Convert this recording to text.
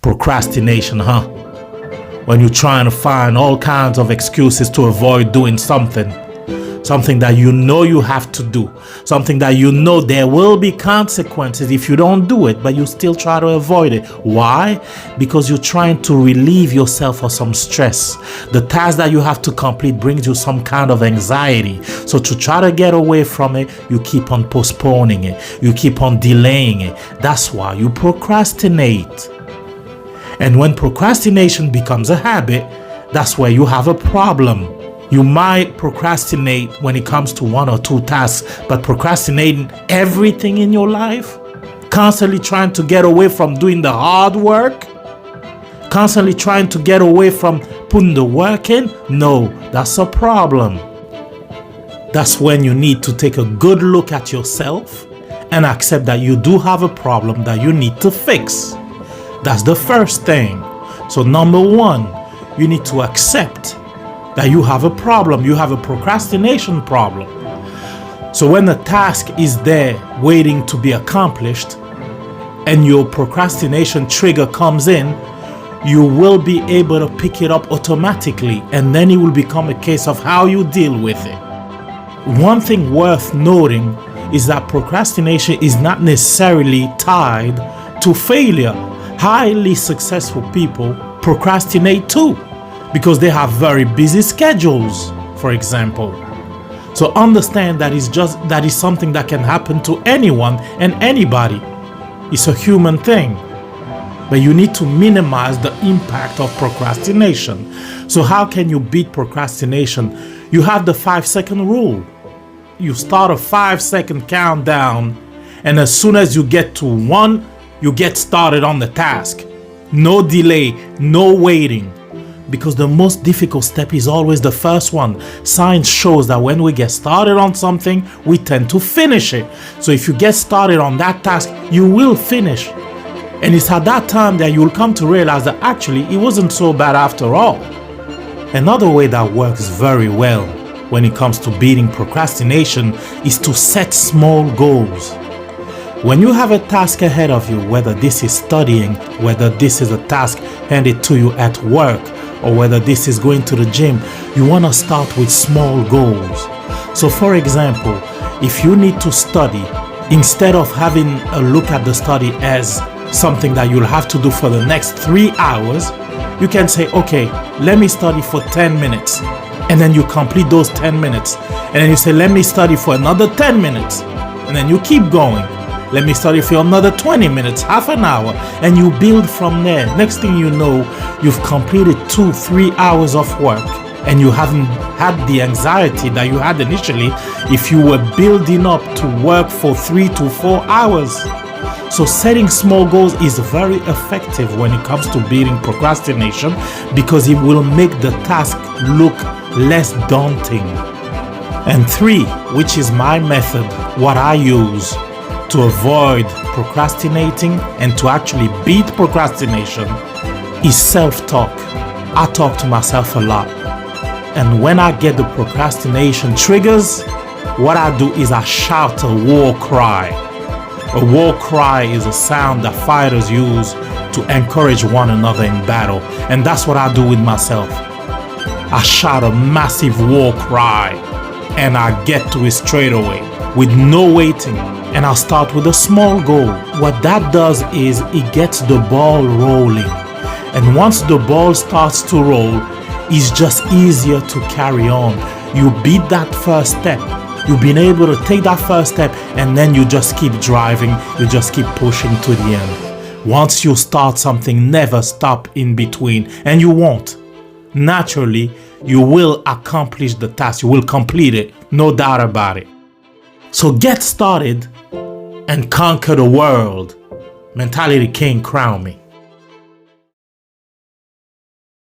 Procrastination, huh? When you're trying to find all kinds of excuses to avoid doing something that you know you have to do, something that you know there will be consequences if you don't do it, but you still try to avoid it. Why? Because you're trying to relieve yourself of some stress. The task that you have to complete brings you some kind of anxiety. So to try to get away from it, you keep on postponing it. You keep on delaying it. That's why you procrastinate. And when procrastination becomes a habit, that's where you have a problem. You might procrastinate when it comes to one or two tasks, but procrastinating everything in your life, constantly trying to get away from doing the hard work, constantly trying to get away from putting the work in, no, that's a problem. That's when you need to take a good look at yourself and accept that you do have a problem that you need to fix. That's the first thing. So number one, you need to accept that you have a problem. You have a procrastination problem. So when the task is there waiting to be accomplished and your procrastination trigger comes in, you will be able to pick it up automatically, and then it will become a case of how you deal with it. One thing worth noting is that procrastination is not necessarily tied to failure. Highly successful people procrastinate too, because they have very busy schedules, for example. So understand that is something that can happen to anyone and anybody. It's a human thing. But you need to minimize the impact of procrastination. So how can you beat procrastination? You have the 5-second rule. You start a 5-second countdown, and as soon as you get to 1, you get started on the task. No delay, no waiting. Because the most difficult step is always the first one. Science shows that when we get started on something, we tend to finish it. So if you get started on that task, you will finish. And it's at that time that you'll come to realize that actually it wasn't so bad after all. Another way that works very well when it comes to beating procrastination is to set small goals. When you have a task ahead of you, whether this is studying, whether this is a task handed to you at work, or whether this is going to the gym, you want to start with small goals. So for example, if you need to study, instead of having a look at the study as something that you'll have to do for the next 3 hours, you can say, okay, let me study for 10 minutes. And then you complete those 10 minutes. And then you say, let me study for another 10 minutes. And then you keep going. Let me study for another 20 minutes, half an hour, and you build from there. Next thing you know, you've completed 2-3 hours of work, and you haven't had the anxiety that you had initially if you were building up to work for 3 to 4 hours. So setting small goals is very effective when it comes to beating procrastination, because it will make the task look less daunting. And 3, which is my method, what I use to avoid procrastinating and to actually beat procrastination, is self-talk. I talk to myself a lot. And when I get the procrastination triggers, what I do is I shout a war cry. A war cry is a sound that fighters use to encourage one another in battle. And that's what I do with myself. I shout a massive war cry, and I get to it straight away with no waiting. And I'll start with a small goal. What that does is it gets the ball rolling. And once the ball starts to roll, it's just easier to carry on. You beat that first step. You've been able to take that first step, and then you just keep driving. You just keep pushing to the end. Once you start something, never stop in between. And you won't. Naturally, you will accomplish the task. You will complete it. No doubt about it. So get started and conquer the world. Mentality King, crown me.